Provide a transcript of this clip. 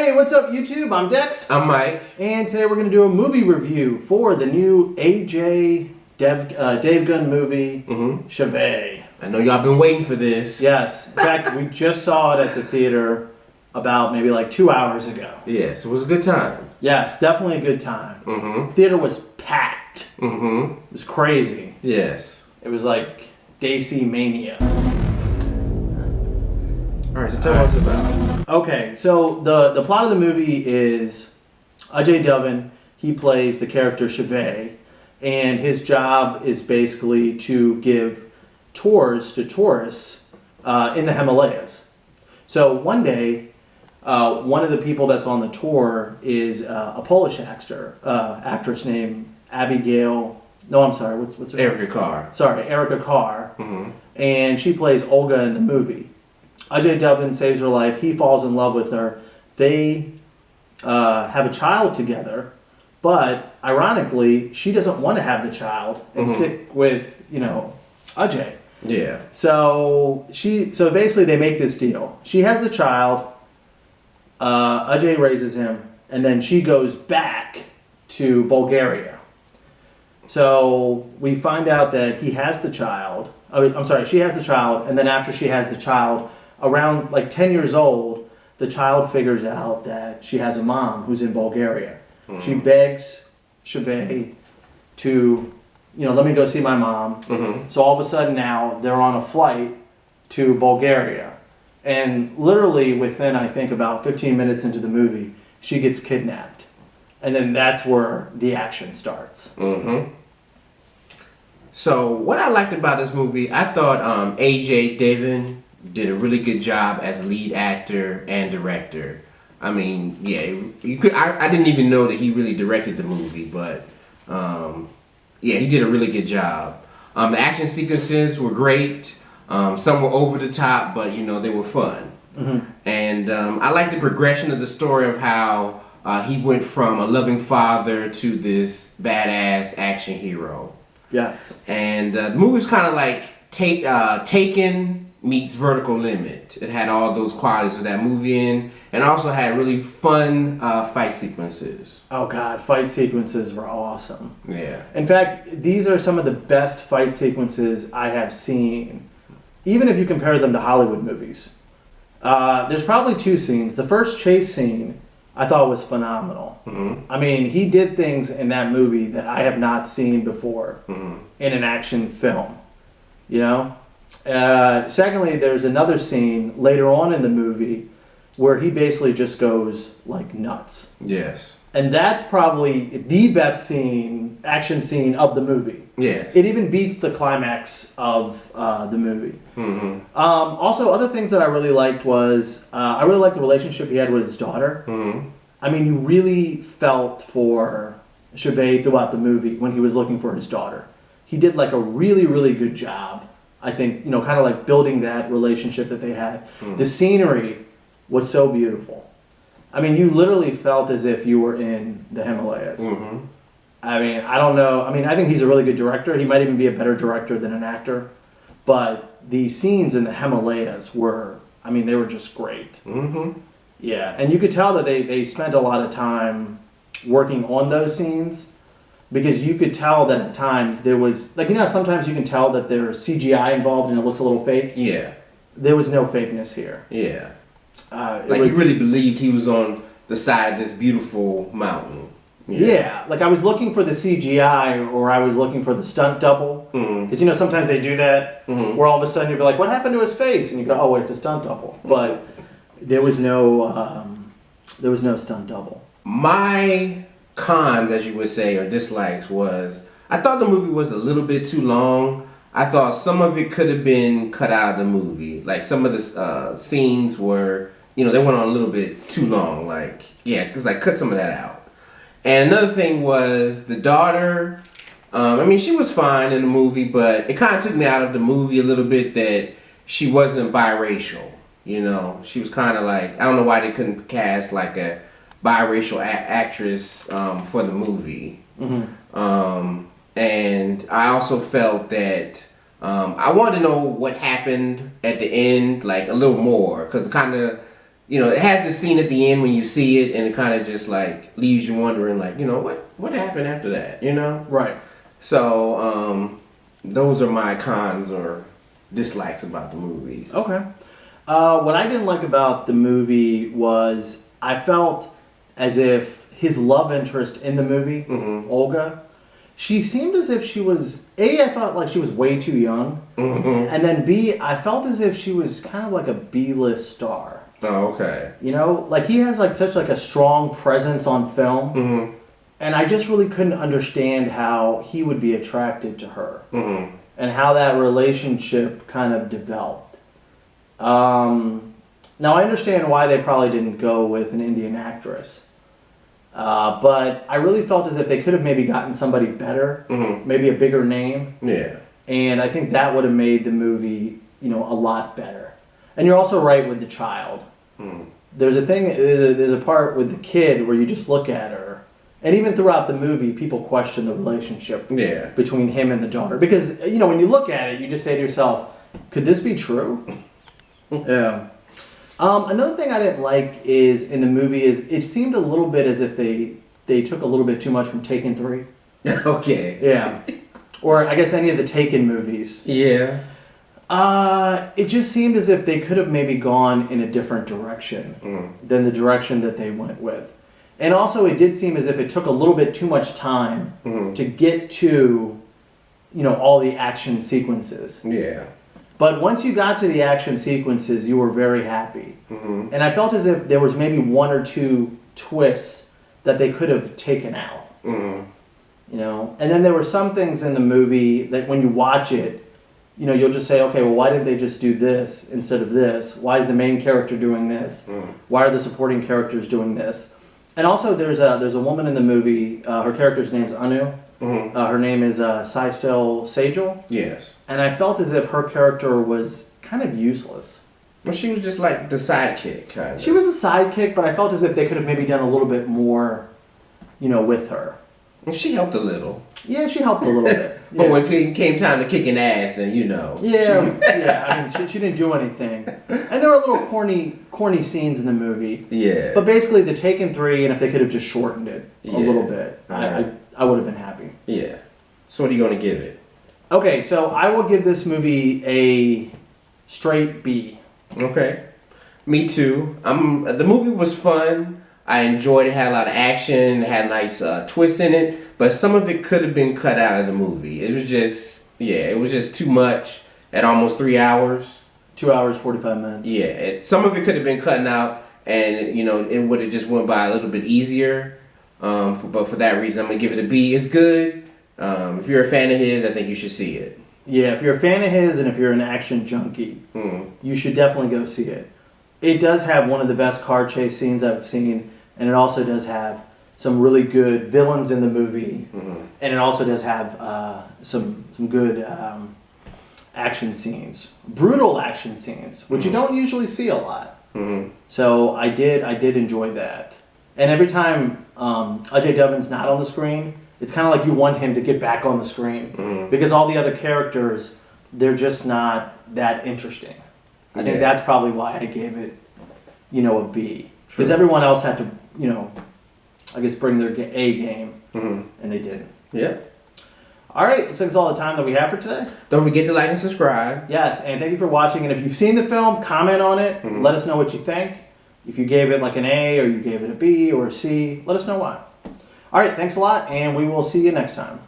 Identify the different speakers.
Speaker 1: Hey, what's up YouTube? I'm Dex.
Speaker 2: I'm Mike.
Speaker 1: And today we're going to do a movie review for the new Ajay Devgn movie, Shivaay.
Speaker 2: I know y'all been waiting for this.
Speaker 1: Yes. In fact, we just saw it at the theater about maybe like 2 hours ago.
Speaker 2: Yes, it was a good time.
Speaker 1: Yes, definitely a good time. Theater was packed. It was crazy.
Speaker 2: Yes.
Speaker 1: It was like Daisy Mania.
Speaker 2: Alright, so tell us about it.
Speaker 1: Okay, so the plot of the movie is Ajay Devgn, he plays the character Shivaay, and his job is basically to give tours to tourists in the Himalayas. So one day, one of the people that's on the tour is a Polish actress named Abigail. No, I'm sorry. What's her name?
Speaker 2: Erika Kaar.
Speaker 1: Sorry, Erika Kaar. And she plays Olga in the movie. Ajay Devgn saves her life. He falls in love with her. They have a child together, but ironically, she doesn't want to have the child and stick with Ajay.
Speaker 2: Yeah.
Speaker 1: So basically they make this deal. She has the child. Ajay raises him, and then she goes back to Bulgaria. So we find out that he has the child. I'm sorry, she has the child, and then after she has the child, around like 10 years old, the child figures out that she has a mom who's in Bulgaria. She begs Shivaay to, let me go see my mom. So all of a sudden now they're on a flight to Bulgaria. And literally within, I think, about 15 minutes into the movie, she gets kidnapped. And then that's where the action starts.
Speaker 2: So what I liked about this movie, I thought Ajay Devgn did a really good job as lead actor and director. I mean, yeah, you could. I didn't even know that he really directed the movie, but yeah, he did a really good job. The action sequences were great. Some were over the top, but they were fun. And I like the progression of the story of how he went from a loving father to this badass action hero.
Speaker 1: Yes. And
Speaker 2: the movie's kind of like Taken meets Vertical Limit. It had all those qualities of that movie in, and also had really fun fight sequences.
Speaker 1: Oh God, fight sequences were awesome.
Speaker 2: Yeah.
Speaker 1: In fact, these are some of the best fight sequences I have seen, even if you compare them to Hollywood movies. There's probably two scenes. The first chase scene I thought was phenomenal. I mean, he did things in that movie that I have not seen before in an action film. Secondly, there's another scene later on in the movie where he basically just goes like nuts.
Speaker 2: Yes. And
Speaker 1: that's probably the best action scene of the movie.
Speaker 2: Yes.
Speaker 1: It even beats the climax of the movie. Also, other things that I really liked was, I really liked the relationship he had with his daughter. I mean, you really felt for Shivaay throughout the movie when he was looking for his daughter. He did like a really, really good job. I think, kind of like building that relationship that they had. The scenery was so beautiful. I mean, you literally felt as if you were in the Himalayas. I mean, I don't know. I mean, I think he's a really good director. He might even be a better director than an actor. But the scenes in the Himalayas were, they were just great. Yeah, and you could tell that they spent a lot of time working on those scenes. Because you could tell that at times there was, sometimes you can tell that there's CGI involved and it looks a little fake. Yeah. There was no fakeness here.
Speaker 2: Yeah. You really believed he was on the side of this beautiful mountain.
Speaker 1: Yeah. Like I was looking for the CGI or I was looking for the stunt double. Because, sometimes they do that where all of a sudden you'll be like, what happened to his face? And you go, oh, it's a stunt double. But there was no stunt double.
Speaker 2: My cons, as you would say, or dislikes was, I thought the movie was a little bit too long. I thought some of it could have been cut out of the movie. Like some of the scenes were, they went on a little bit too long. Cut some of that out. And another thing was the daughter. She was fine in the movie, but it kind of took me out of the movie a little bit that she wasn't biracial. She was kind of like, I don't know why they couldn't cast like a biracial actress for the movie. And I also felt that I wanted to know what happened at the end, like a little more, because kind of it has this scene at the end when you see it, and it kind of just like leaves you wondering, like, what happened after that,
Speaker 1: Right.
Speaker 2: So those are my cons or dislikes about the movie.
Speaker 1: Okay. What I didn't like about the movie was I felt as if his love interest in the movie, Olga, she seemed as if she was, A, I felt like she was way too young, and then B, I felt as if she was kind of like a B-list star.
Speaker 2: Oh, okay.
Speaker 1: Like he has like such like a strong presence on film, and I just really couldn't understand how he would be attracted to her, and how that relationship kind of developed. Now I understand why they probably didn't go with an Indian actress, but I really felt as if they could have maybe gotten somebody better, maybe a bigger name.
Speaker 2: Yeah.
Speaker 1: And I think that would have made the movie, a lot better. And you're also right with the child. There's a part with the kid where you just look at her, and even throughout the movie, people question the relationship between him and the daughter. Because, when you look at it, you just say to yourself, could this be true? Yeah. Another thing I didn't like is in the movie is it seemed a little bit as if they took a little bit too much from Taken 3.
Speaker 2: Okay.
Speaker 1: Yeah. Or I guess any of the Taken movies.
Speaker 2: Yeah.
Speaker 1: It just seemed as if they could have maybe gone in a different direction than the direction that they went with. And also it did seem as if it took a little bit too much time to get to, all the action sequences.
Speaker 2: Yeah.
Speaker 1: But once you got to the action sequences, you were very happy. And I felt as if there was maybe one or two twists that they could have taken out. And then there were some things in the movie that when you watch it, you'll just say, okay, well, why didn't they just do this instead of this? Why is the main character doing this? Why are the supporting characters doing this? And also, there's a woman in the movie. Her character's name is Anu. Her name is Saigal.
Speaker 2: Yes.
Speaker 1: And I felt as if her character was kind of useless.
Speaker 2: Well, she was just like the sidekick, kind of.
Speaker 1: She was a sidekick, but I felt as if they could have maybe done a little bit more, with her.
Speaker 2: Well, she helped a little.
Speaker 1: Yeah, she helped a little bit.
Speaker 2: But when it came time to kicking ass, then
Speaker 1: Yeah. I mean, she didn't do anything. And there were little corny scenes in the movie.
Speaker 2: Yeah.
Speaker 1: But basically, the Taken 3, and if they could have just shortened it a little bit, I would have been happy.
Speaker 2: Yeah. So what are you going to give it?
Speaker 1: Okay, so I will give this movie a straight B.
Speaker 2: Okay. Me too. The movie was fun. I enjoyed it. Had a lot of action. Had a nice twist in it. But some of it could have been cut out of the movie. It was just too much at almost 3 hours.
Speaker 1: 2 hours, 45 minutes.
Speaker 2: Yeah. Some of it could have been cut out, and it would have just went by a little bit easier. But for that reason, I'm going to give it a B. It's good. If you're a fan of his, I think you should see it.
Speaker 1: Yeah, if you're a fan of his and if you're an action junkie, you should definitely go see it. It does have one of the best car chase scenes I've seen, and it also does have some really good villains in the movie, and it also does have some good action scenes, brutal action scenes, which you don't usually see a lot. So I did enjoy that, and every time Ajay Devgn's not on the screen, it's kind of like you want him to get back on the screen because all the other characters, they're just not that interesting. I think that's probably why I gave it, a B. Because everyone else had to, I guess bring their A game, and they didn't.
Speaker 2: Yeah.
Speaker 1: All right, looks like that's all the time that we have for today.
Speaker 2: Don't forget to like and subscribe.
Speaker 1: Yes, and thank you for watching. And if you've seen the film, comment on it. Let us know what you think. If you gave it like an A or you gave it a B or a C, let us know why. All right, thanks a lot, and we will see you next time.